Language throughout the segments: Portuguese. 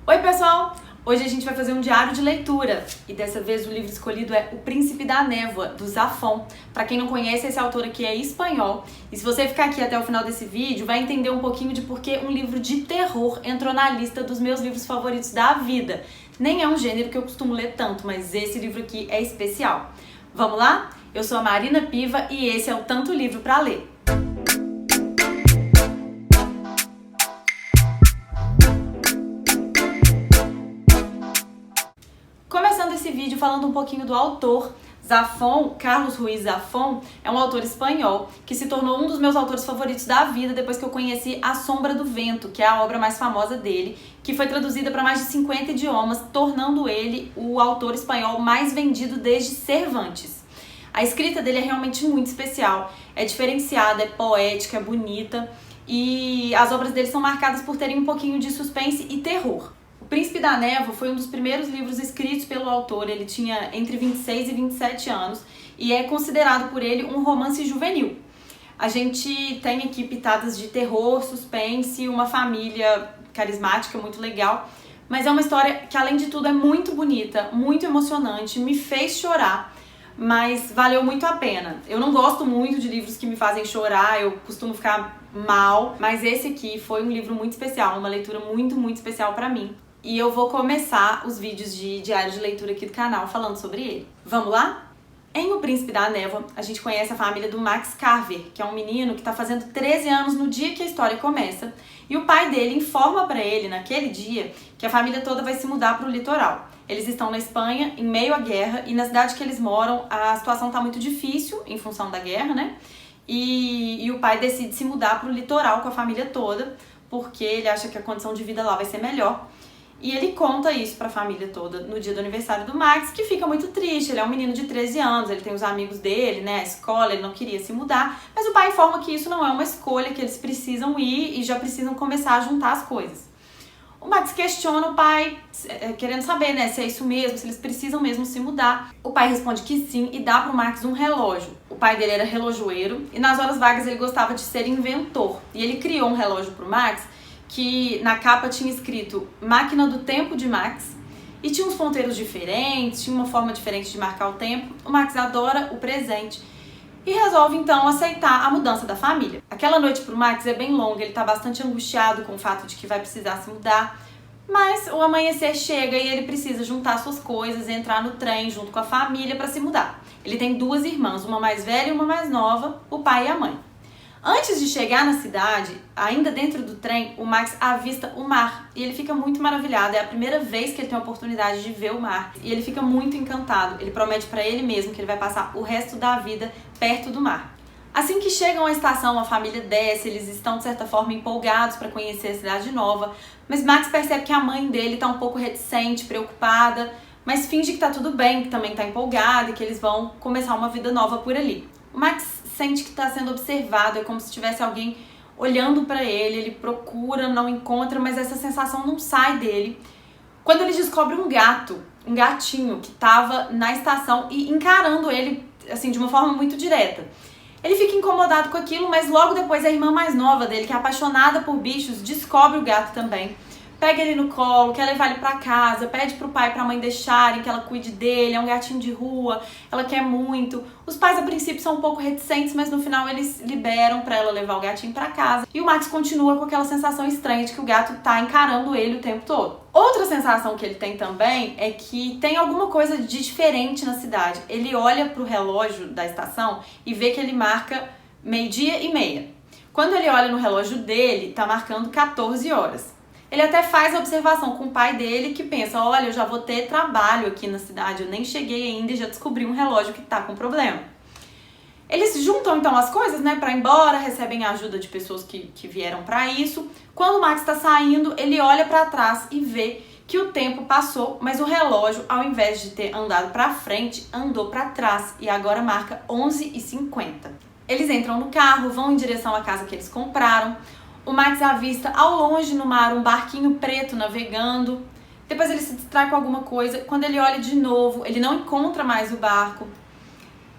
Oi pessoal! Hoje a gente vai fazer um diário de leitura e dessa vez o livro escolhido é O Príncipe da Névoa, do Zafón. Para quem não conhece, esse autor aqui é espanhol e se você ficar aqui até o final desse vídeo vai entender um pouquinho de por que um livro de terror entrou na lista dos meus livros favoritos da vida. Nem é um gênero que eu costumo ler tanto, mas esse livro aqui é especial. Vamos lá? Eu sou a Marina Piva e esse é o Tanto Livro para Ler. Começando esse vídeo falando um pouquinho do autor. Zafón, Carlos Ruiz Zafón, é um autor espanhol que se tornou um dos meus autores favoritos da vida depois que eu conheci A Sombra do Vento, que é a obra mais famosa dele, que foi traduzida para mais de 50 idiomas, tornando ele o autor espanhol mais vendido desde Cervantes. A escrita dele é realmente muito especial, é diferenciada, é poética, é bonita e as obras dele são marcadas por terem um pouquinho de suspense e terror. O Príncipe da Névoa foi um dos primeiros livros escritos pelo autor, ele tinha entre 26 e 27 anos e é considerado por ele um romance juvenil. A gente tem aqui pitadas de terror, suspense, uma família carismática muito legal, mas é uma história que além de tudo é muito bonita, muito emocionante, me fez chorar, mas valeu muito a pena. Eu não gosto muito de livros que me fazem chorar, eu costumo ficar mal, mas esse aqui foi um livro muito especial, uma leitura muito especial pra mim. E eu vou começar os vídeos de diário de leitura aqui do canal falando sobre ele. Vamos lá? Em O Príncipe da Névoa, a gente conhece a família do Max Carver, que é um menino que está fazendo 13 anos no dia que a história começa, e o pai dele informa para ele, naquele dia, que a família toda vai se mudar para o litoral. Eles estão na Espanha, em meio à guerra, e na cidade que eles moram, a situação está muito difícil, em função da guerra, né? E o pai decide se mudar para o litoral com a família toda, porque ele acha que a condição de vida lá vai ser melhor. E ele conta isso pra família toda no dia do aniversário do Max, que fica muito triste. Ele é um menino de 13 anos, ele tem os amigos dele, né, a escola, ele não queria se mudar. Mas o pai informa que isso não é uma escolha, que eles precisam ir e já precisam começar a juntar as coisas. O Max questiona o pai, querendo saber, né, se é isso mesmo, se eles precisam mesmo se mudar. O pai responde que sim e dá pro Max um relógio. O pai dele era relojoeiro e nas horas vagas ele gostava de ser inventor. E ele criou um relógio pro Max que na capa tinha escrito Máquina do Tempo de Max e tinha uns ponteiros diferentes, tinha uma forma diferente de marcar o tempo. O Max adora o presente e resolve então aceitar a mudança da família. Aquela noite pro Max é bem longa, ele tá bastante angustiado com o fato de que vai precisar se mudar, mas o amanhecer chega e ele precisa juntar suas coisas, entrar no trem junto com a família para se mudar. Ele tem duas irmãs, uma mais velha e uma mais nova, o pai e a mãe. Antes de chegar na cidade, ainda dentro do trem, o Max avista o mar e ele fica muito maravilhado. É a primeira vez que ele tem a oportunidade de ver o mar e ele fica muito encantado. Ele promete para ele mesmo que ele vai passar o resto da vida perto do mar. Assim que chegam à estação, a família desce, eles estão de certa forma empolgados para conhecer a cidade nova, mas Max percebe que a mãe dele está um pouco reticente, preocupada, mas finge que está tudo bem, que também está empolgada e que eles vão começar uma vida nova por ali. O Max sente que está sendo observado, é como se tivesse alguém olhando para ele procura, não encontra, mas essa sensação não sai dele. Quando ele descobre um gatinho que estava na estação e encarando ele assim de uma forma muito direta. Ele fica incomodado com aquilo, mas logo depois a irmã mais nova dele, que é apaixonada por bichos, descobre o gato também. Pega ele no colo, quer levar ele pra casa, pede pro pai e pra mãe deixarem que ela cuide dele, é um gatinho de rua, ela quer muito. Os pais a princípio são um pouco reticentes, mas no final eles liberam pra ela levar o gatinho pra casa. E o Max continua com aquela sensação estranha de que o gato tá encarando ele o tempo todo. Outra sensação que ele tem também é que tem alguma coisa de diferente na cidade. Ele olha pro relógio da estação e vê que ele marca 12:30. Quando ele olha no relógio dele, tá marcando 14 horas. Ele até faz a observação com o pai dele que pensa, olha, eu já vou ter trabalho aqui na cidade, eu nem cheguei ainda e já descobri um relógio que tá com problema. Eles juntam então as coisas, né, pra ir embora, recebem a ajuda de pessoas que vieram pra isso. Quando o Max tá saindo, ele olha pra trás e vê que o tempo passou, mas o relógio, ao invés de ter andado pra frente, andou pra trás e agora marca 11:50. Eles entram no carro, vão em direção à casa que eles compraram. O Max avista ao longe no mar um barquinho preto navegando. Depois ele se distrai com alguma coisa. Quando ele olha de novo, ele não encontra mais o barco.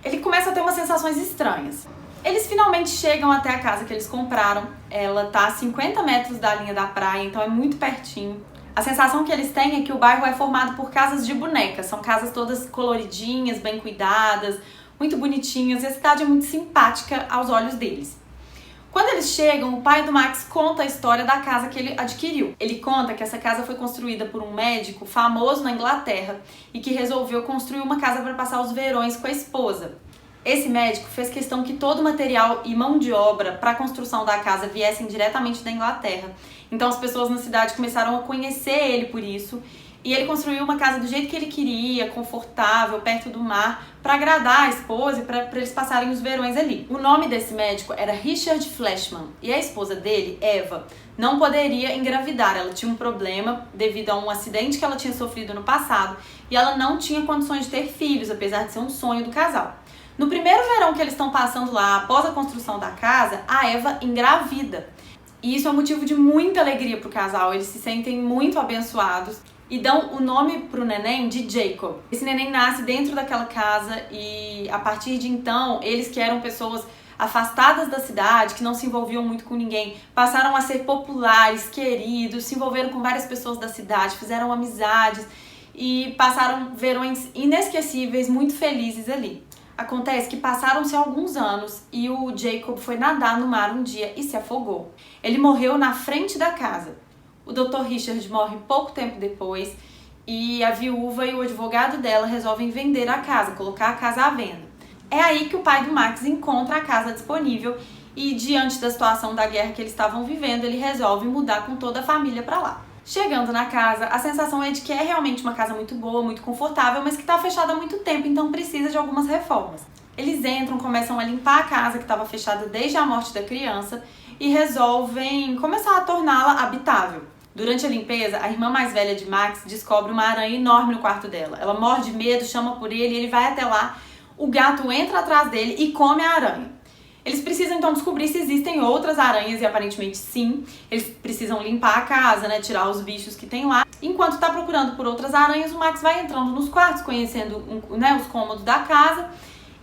Ele começa a ter umas sensações estranhas. Eles finalmente chegam até a casa que eles compraram. Ela tá a 50 metros da linha da praia, então é muito pertinho. A sensação que eles têm é que o bairro é formado por casas de bonecas. São casas todas coloridinhas, bem cuidadas, muito bonitinhas, e a cidade é muito simpática aos olhos deles. Quando eles chegam, o pai do Max conta a história da casa que ele adquiriu. Ele conta que essa casa foi construída por um médico famoso na Inglaterra e que resolveu construir uma casa para passar os verões com a esposa. Esse médico fez questão que todo o material e mão de obra para a construção da casa viessem diretamente da Inglaterra. Então as pessoas na cidade começaram a conhecer ele por isso. E ele construiu uma casa do jeito que ele queria, confortável, perto do mar, para agradar a esposa e para eles passarem os verões ali. O nome desse médico era Richard Fleshman e a esposa dele, Eva, não poderia engravidar. Ela tinha um problema devido a um acidente que ela tinha sofrido no passado e ela não tinha condições de ter filhos, apesar de ser um sonho do casal. No primeiro verão que eles estão passando lá, após a construção da casa, a Eva engravida. E isso é um motivo de muita alegria para o casal, eles se sentem muito abençoados. E dão o nome pro neném de Jacob. Esse neném nasce dentro daquela casa e a partir de então, eles que eram pessoas afastadas da cidade, que não se envolviam muito com ninguém, passaram a ser populares, queridos, se envolveram com várias pessoas da cidade, fizeram amizades e passaram verões inesquecíveis, muito felizes ali. Acontece que passaram-se alguns anos e o Jacob foi nadar no mar um dia e se afogou. Ele morreu na frente da casa. O Dr. Richard morre pouco tempo depois e a viúva e o advogado dela resolvem vender a casa, colocar a casa à venda. É aí que o pai do Max encontra a casa disponível e, diante da situação da guerra que eles estavam vivendo, ele resolve mudar com toda a família para lá. Chegando na casa, a sensação é de que é realmente uma casa muito boa, muito confortável, mas que está fechada há muito tempo, então precisa de algumas reformas. Eles entram, começam a limpar a casa que estava fechada desde a morte da criança e resolvem começar a torná-la habitável. Durante a limpeza, a irmã mais velha de Max descobre uma aranha enorme no quarto dela. Ela morre de medo, chama por ele, ele vai até lá, o gato entra atrás dele e come a aranha. Eles precisam então descobrir se existem outras aranhas e aparentemente sim. Eles precisam limpar a casa, né, tirar os bichos que tem lá. Enquanto tá procurando por outras aranhas, o Max vai entrando nos quartos, conhecendo os cômodos da casa.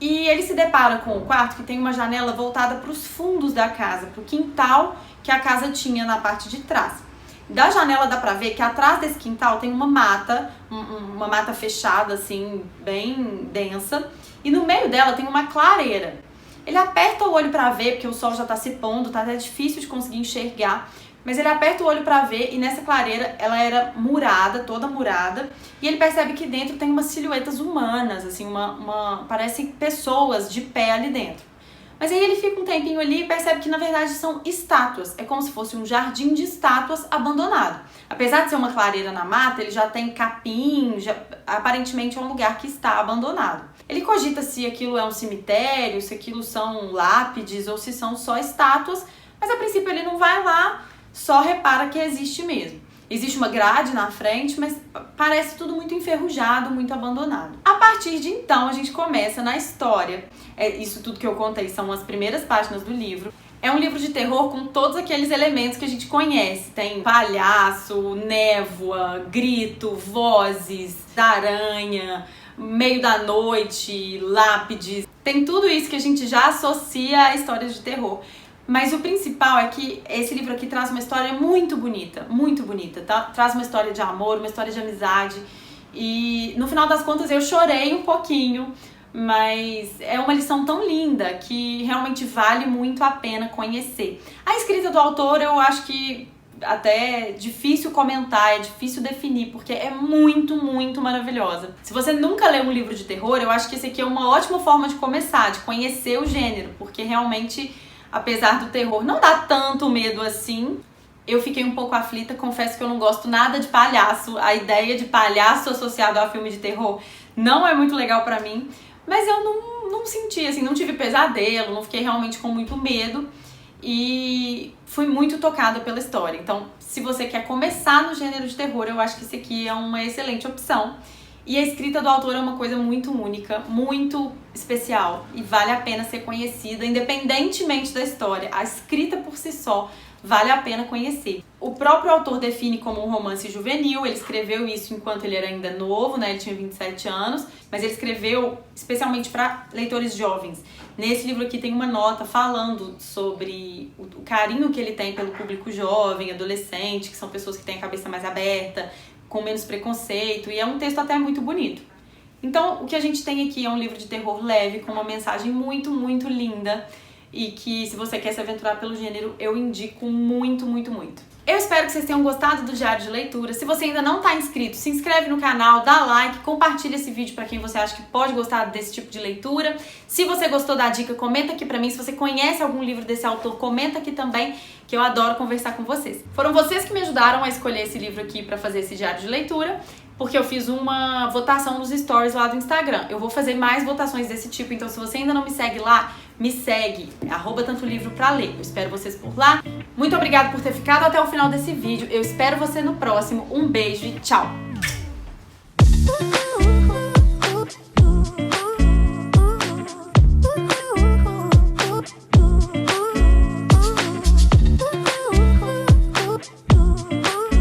E ele se depara com o quarto que tem uma janela voltada para os fundos da casa, para o quintal que a casa tinha na parte de trás. Da janela dá pra ver que atrás desse quintal tem uma mata fechada assim, bem densa, e no meio dela tem uma clareira. Ele aperta o olho pra ver, porque o sol já tá se pondo, tá até difícil de conseguir enxergar, mas ele aperta o olho pra ver e nessa clareira ela era murada, toda murada, e ele percebe que dentro tem umas silhuetas humanas, assim, parecem pessoas de pé ali dentro. Mas aí ele fica um tempinho ali e percebe que na verdade são estátuas. É como se fosse um jardim de estátuas abandonado. Apesar de ser uma clareira na mata, ele já tem capim, aparentemente é um lugar que está abandonado. Ele cogita se aquilo é um cemitério, se aquilo são lápides ou se são só estátuas, mas a princípio ele não vai lá, só repara que existe mesmo. Existe uma grade na frente, mas parece tudo muito enferrujado, muito abandonado. A partir de então, a gente começa na história. Isso tudo que eu contei são as primeiras páginas do livro. É um livro de terror com todos aqueles elementos que a gente conhece. Tem palhaço, névoa, grito, vozes, aranha, meio da noite, lápides. Tem tudo isso que a gente já associa a histórias de terror. Mas o principal é que esse livro aqui traz uma história muito bonita, tá? Traz uma história de amor, uma história de amizade. E no final das contas eu chorei um pouquinho, mas é uma lição tão linda que realmente vale muito a pena conhecer. A escrita do autor eu acho que até é difícil comentar, é difícil definir, porque é muito, muito maravilhosa. Se você nunca leu um livro de terror, eu acho que esse aqui é uma ótima forma de começar, de conhecer o gênero, porque realmente, apesar do terror não dá tanto medo assim, eu fiquei um pouco aflita, confesso que eu não gosto nada de palhaço, a ideia de palhaço associado a filme de terror não é muito legal pra mim, mas eu não senti, assim, não tive pesadelo, não fiquei realmente com muito medo e fui muito tocada pela história. Então, se você quer começar no gênero de terror, eu acho que esse aqui é uma excelente opção. E a escrita do autor é uma coisa muito única, muito especial e vale a pena ser conhecida, independentemente da história. A escrita por si só vale a pena conhecer. O próprio autor define como um romance juvenil, ele escreveu isso enquanto ele era ainda novo, né? Ele tinha 27 anos, mas ele escreveu especialmente para leitores jovens. Nesse livro aqui tem uma nota falando sobre o carinho que ele tem pelo público jovem, adolescente, que são pessoas que têm a cabeça mais aberta, com menos preconceito, e é um texto até muito bonito. Então, o que a gente tem aqui é um livro de terror leve, com uma mensagem muito, muito linda, e que, se você quer se aventurar pelo gênero, eu indico muito, muito, muito. Eu espero que vocês tenham gostado do diário de leitura. Se você ainda não está inscrito, se inscreve no canal, dá like, compartilha esse vídeo para quem você acha que pode gostar desse tipo de leitura. Se você gostou da dica, comenta aqui para mim. Se você conhece algum livro desse autor, comenta aqui também, que eu adoro conversar com vocês. Foram vocês que me ajudaram a escolher esse livro aqui para fazer esse diário de leitura, porque eu fiz uma votação nos stories lá do Instagram. Eu vou fazer mais votações desse tipo, então se você ainda não me segue lá, me segue, @tantolivro_pra_ler. Eu espero vocês por lá. Muito obrigada por ter ficado até o final desse vídeo. Eu espero você no próximo. Um beijo e tchau!